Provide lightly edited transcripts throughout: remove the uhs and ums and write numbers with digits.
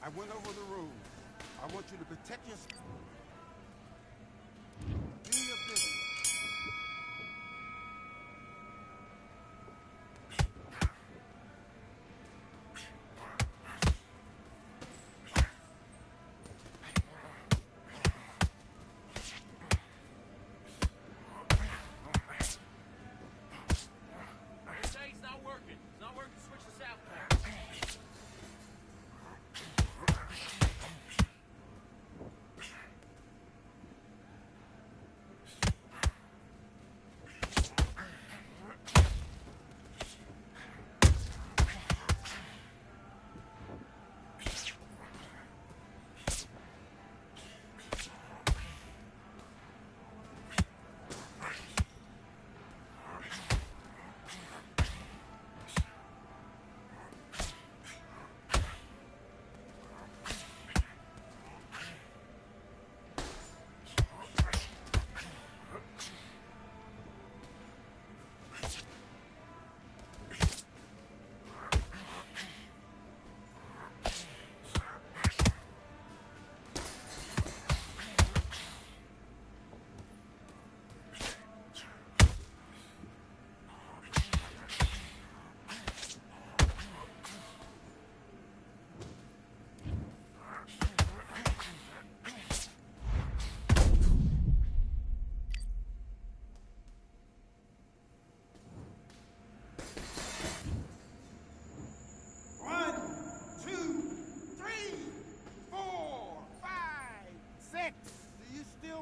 I went over the rules. I want you to protect your... Do your business.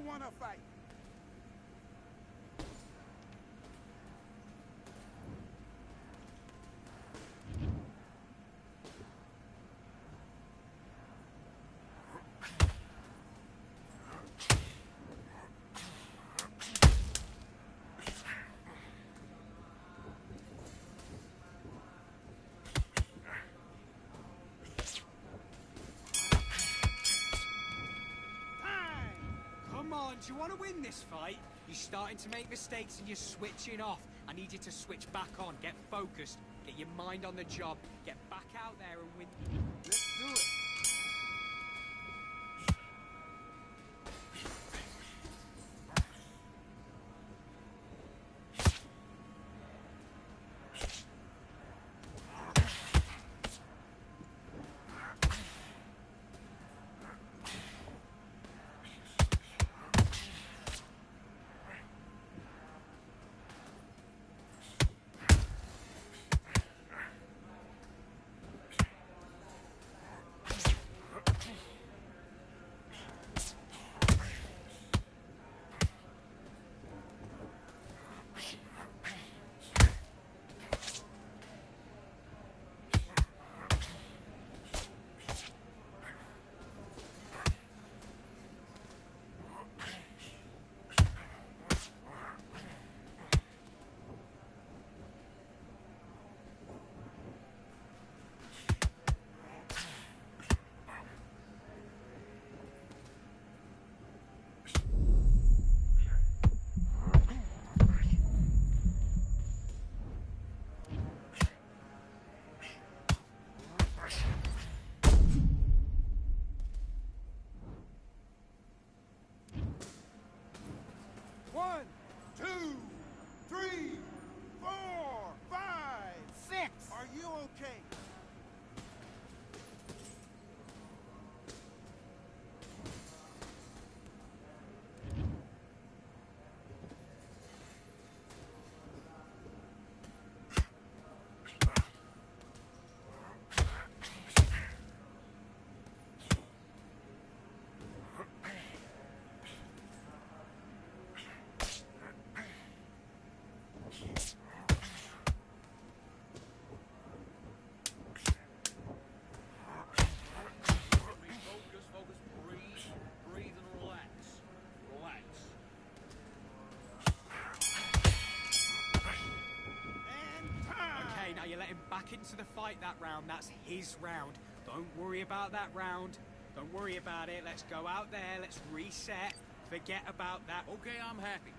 Want to fight? Do you want to win this fight? You're starting to make mistakes and you're switching off. I need you to switch back on. Get focused. Get your mind on the job. Get back out there and win. Let's do it. One, two, three, 4, 5, 6. Are you okay? Back into the fight that round. That's his round. Don't worry about that round. Don't worry about it. Let's go out there. Let's reset. Forget about that. Okay, I'm happy.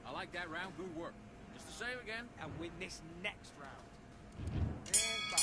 I like that round. Good work. Just the same again. And win this next round. And back.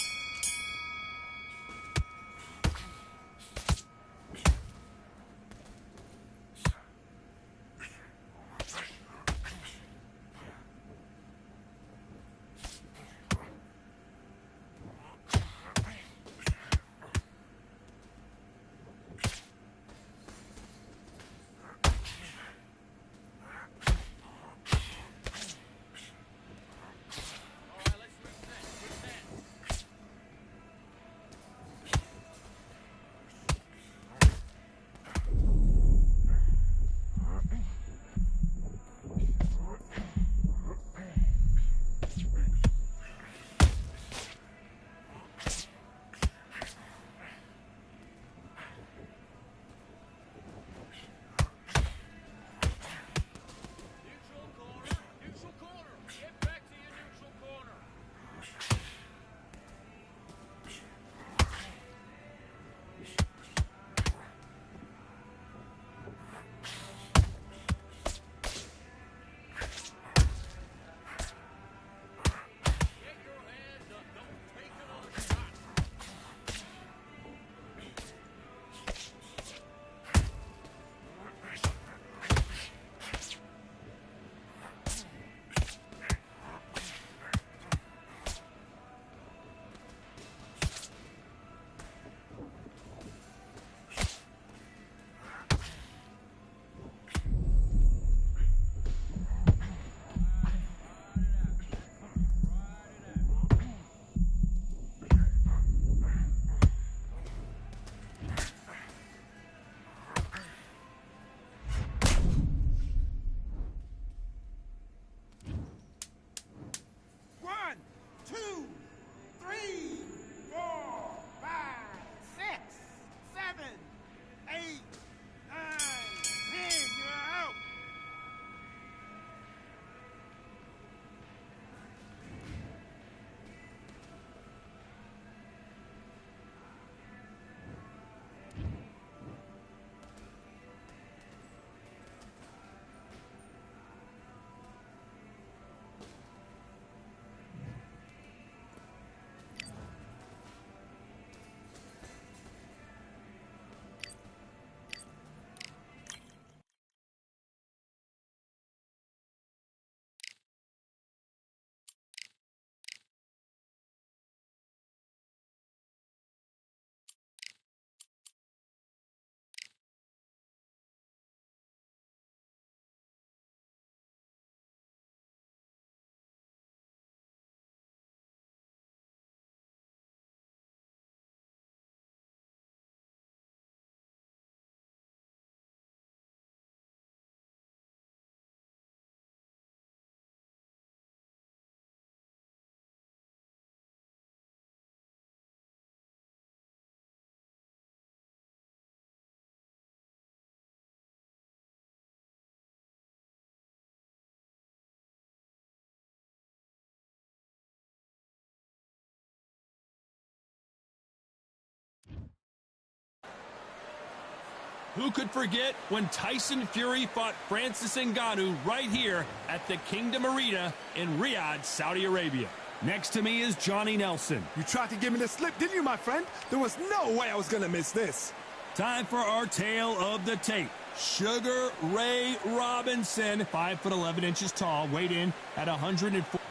Who could forget when Tyson Fury fought Francis Ngannou right here at the Kingdom Arena in Riyadh, Saudi Arabia? Next to me is Johnny Nelson. You tried to give me the slip, didn't you, my friend? There was no way I was going to miss this. Time for our tale of the tape. Sugar Ray Robinson, 5'11" tall, weighed in at 104.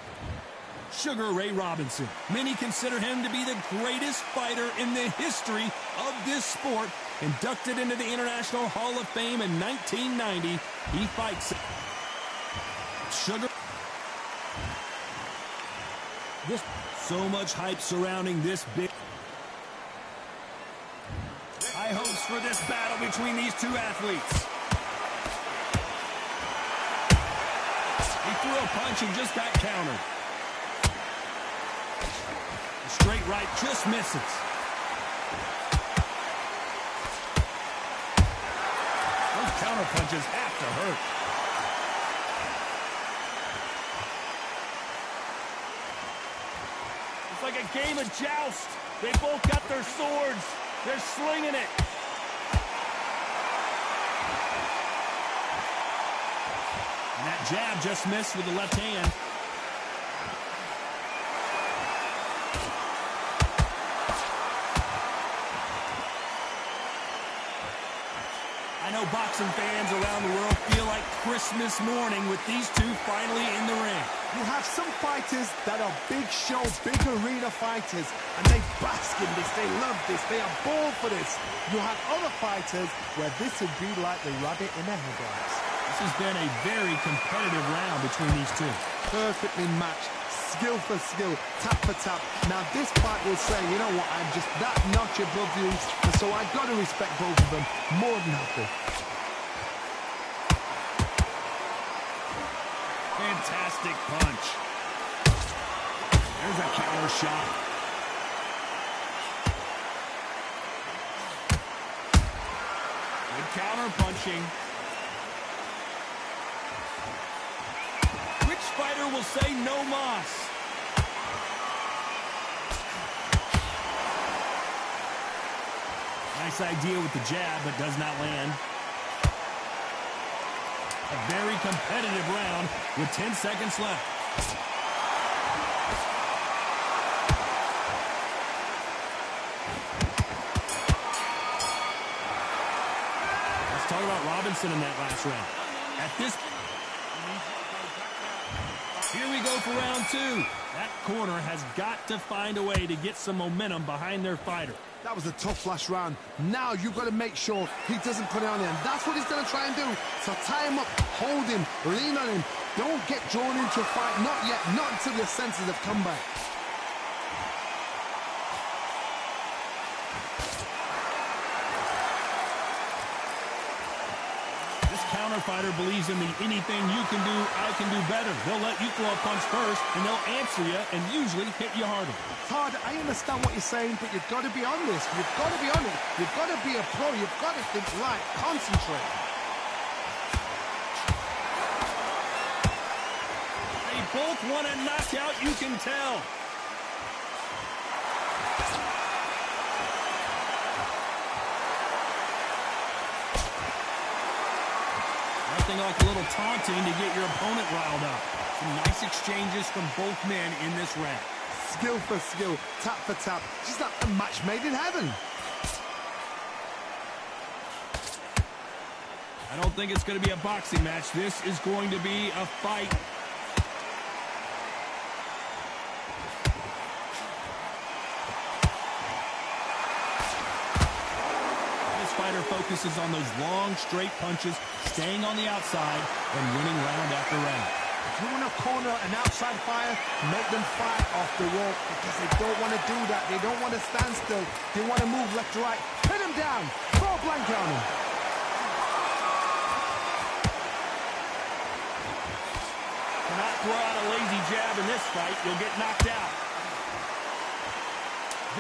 Sugar Ray Robinson. Many consider him to be the greatest fighter in the history of this sport. Inducted into the International Hall of Fame in 1990, he fights Sugar. So much hype surrounding this big. High hopes for this battle between these two athletes. He threw a punch and just got countered. The straight right just misses. Those counter punches have to hurt. It's like a game of joust. They both got their swords. They're slinging it. And that jab just missed with the left hand. I know boxing fans around the world feel like Christmas morning with these two finally in the ring. You have some fighters that are big show, big arena fighters, and they bask in this, they love this, they are born for this. You have other fighters where this would be like the rabbit in the headlights. This has been a very competitive round between these two. Perfectly matched, skill for skill, tap for tap. Now this fight will say, you know what, I'm just that notch above you, and so I've got to respect both of them more than happy. Fantastic punch. There's a counter shot. Good counter punching. Which fighter will say no mas? Nice idea with the jab, but does not land. A very competitive round with 10 seconds left. Let's talk about Robinson in that last round. At this, here we go for round two. That corner has got to find a way to get some momentum behind their fighter. That was a tough last round. Now you've got to make sure he doesn't put it on him. That's what he's going to try and do. So tie him up, hold him, lean on him. Don't get drawn into a fight. Not yet. Not until your senses have come back. This counter fighter believes in the anything you can do, I can do better. They'll let you throw a punch first, and they'll answer you and usually hit you harder. Hard, I understand what you're saying, but you've got to be on this. You've got to be on it. You've got to be a pro. You've got to think right. Concentrate. They both want a knockout, you can tell. Nothing like a little taunting to get your opponent riled up. Some nice exchanges from both men in this round. Skill for skill, tap for tap. Just like a match made in heaven. I don't think it's going to be a boxing match. This is going to be a fight. This fighter focuses on those long, straight punches, staying on the outside, and winning round after round. If you want to corner an outside fire, make them fight off the rope because they don't want to do that. They don't want to stand still. They want to move left to right. Pin them down. Throw a blanket on them. Cannot throw out a lazy jab in this fight. You'll get knocked out.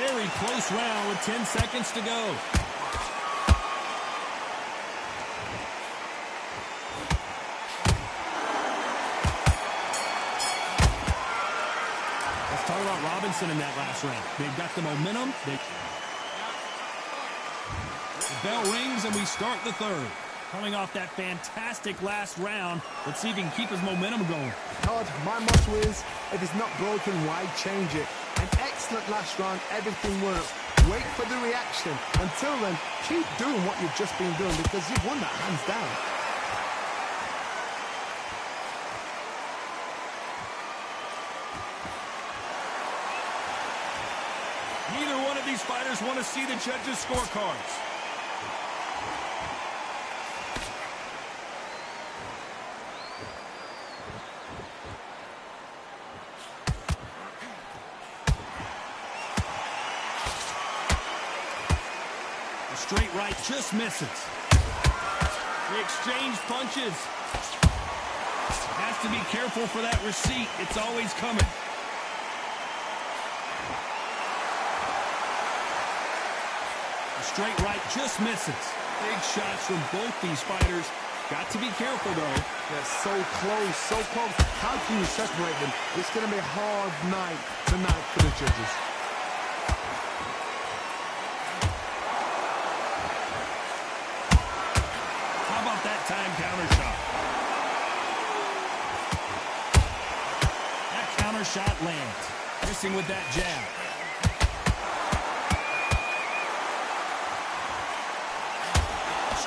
Very close round with 10 seconds to go. Talk about Robinson in that last round. They've got the momentum. The Bell rings and we start the third. Coming off that fantastic last round, let's see if he can keep his momentum going. Todd, my motto is, if it's not broken, why change it? An excellent last round, everything works. Wait for the reaction. Until then, keep doing what you've just been doing because you've won that hands down. Neither one of these fighters want to see the judges' scorecards. The straight right just misses. They exchange punches. Has to be careful for that receipt. It's always coming. Straight right just misses. Big shots from both these fighters. Got to be careful, though. They're so close, so close. How can you separate them? It's going to be a hard night tonight for the judges. How about that time counter shot? That counter shot lands. Missing with that jab.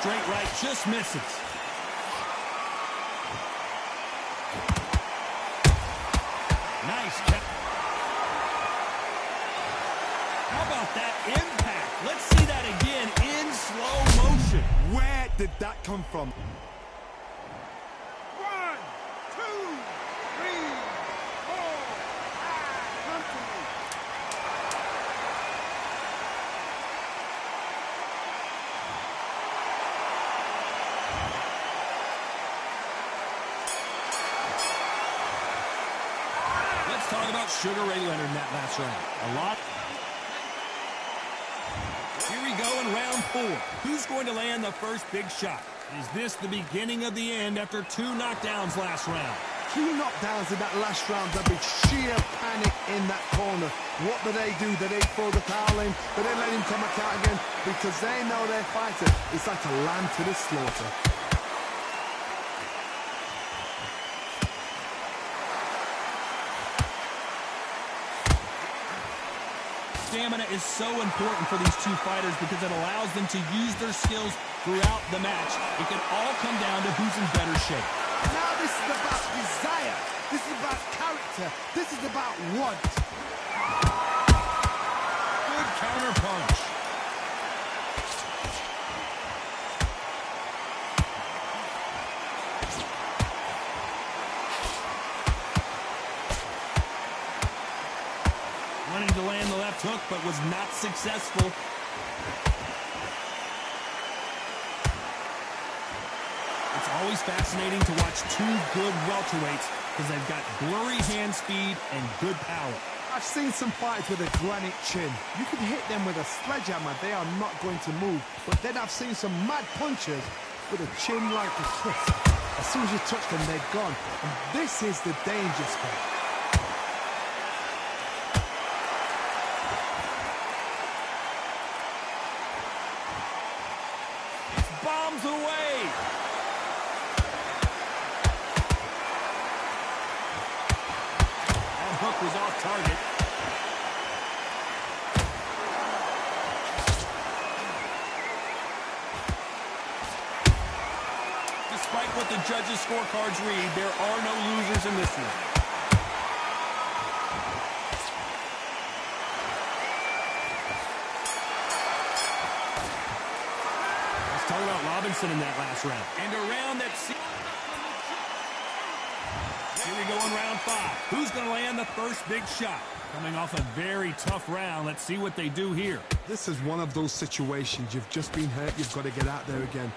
Straight right just misses. Nice catch. How about that impact? Let's see that again in slow motion. Where did that come from? 1, 2, 3, 4, 5. Come to me. Let's talk about Sugar Ray Leonard in that last round. A lot. Here we go in round 4. Who's going to land the first big shot? Is this the beginning of the end after 2 knockdowns last round? 2 knockdowns in that last round. There'll be sheer panic in that corner. What do? Do they throw the towel in? Do they let him come back out again? Because they know their fighter. It's like a lamb to the slaughter. Stamina is so important for these two fighters because it allows them to use their skills throughout the match. It can all come down to who's in better shape. Now this is about desire. This is about character. This is about want. Good counter punch. Running to land the left hook, but was not successful. It's always fascinating to watch 2 good welterweights because they've got blurry hand speed and good power. I've seen some fighters with a granite chin. You can hit them with a sledgehammer, they are not going to move. But then I've seen some mad punchers with a chin like a kiss. As soon as you touch them, they're gone. And this is the danger spot. Bombs away. That hook was off target. Despite what the judges' scorecards read, there are no losers in this one. Talk about Robinson in that last round. And around that... Here we go in round 5. Who's going to land the first big shot? Coming off a very tough round. Let's see what they do here. This is one of those situations. You've just been hurt. You've got to get out there again.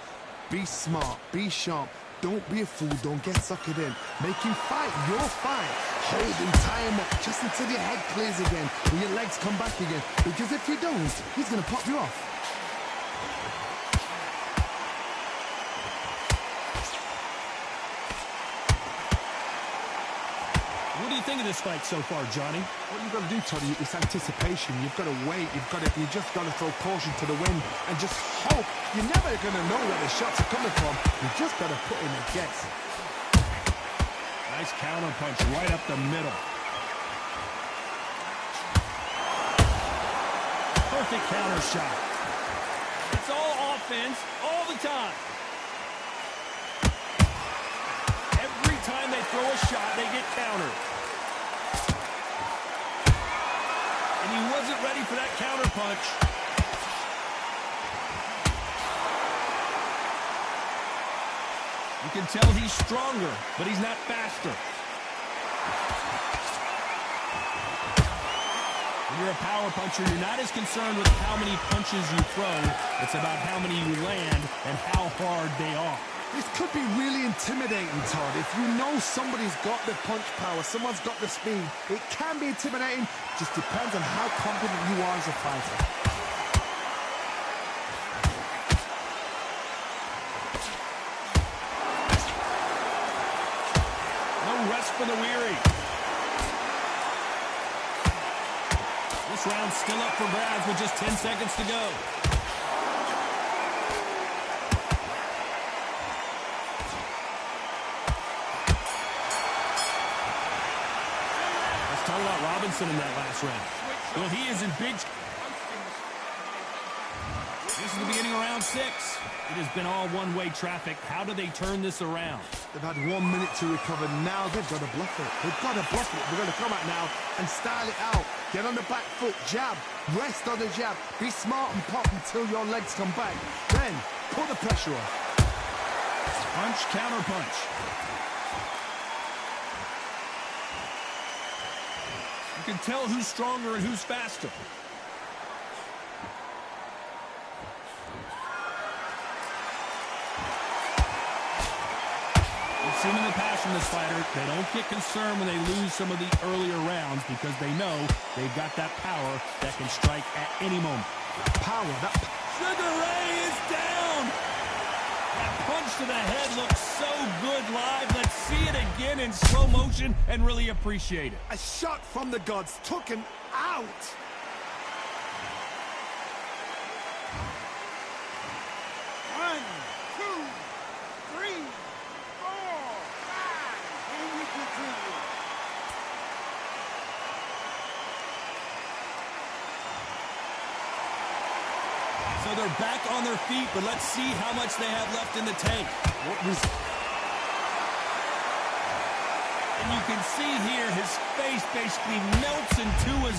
Be smart. Be sharp. Don't be a fool. Don't get suckered in. Make him fight your fight. Hold him, tie him up just until your head clears again and your legs come back again. Because if you don't, he's going to pop you off. What do you think of this fight so far, Johnny? What you've got to do, Toddy, is anticipation. You've got to wait. You just got to throw caution to the wind and just hope. You're never going to know where the shots are coming from. You just got to put in a guess. Nice counter punch right up the middle. Perfect counter shot. It's all offense all the time. Every time they throw a shot, they get countered. And he wasn't ready for that counter punch. You can tell he's stronger, but he's not faster. When you're a power puncher, you're not as concerned with how many punches you throw. It's about how many you land and how hard they are. This could be really intimidating, Todd. If you know somebody's got the punch power, someone's got the speed, it can be intimidating. Just depends on how confident you are as a fighter. No rest for the weary. This round's still up for grabs with just 10 seconds to go. Let's talk about Robinson in that last round. Well, he is in big... This is the beginning of round 6. It has been all one-way traffic. How do they turn this around? They've had 1 minute to recover. Now they've got to bluff it. They've got to bluff it. They're going to come out now and style it out. Get on the back foot, jab, rest on the jab. Be smart and pop until your legs come back. Then put the pressure on. Punch, counter punch. You can tell who's stronger and who's faster. We've seen in the past from this fighter, they don't get concerned when they lose some of the earlier rounds because they know they've got that power that can strike at any moment. Power, that... Sugar Ray is down! That punch to the head looks so good live. Let's see it again in slow motion and really appreciate it. A shot from the gods, took him out. One, two, three, four, five. Here we continue. So they're back on their feet, but let's see how much they have left in the tank. And you can see here his face basically melts into his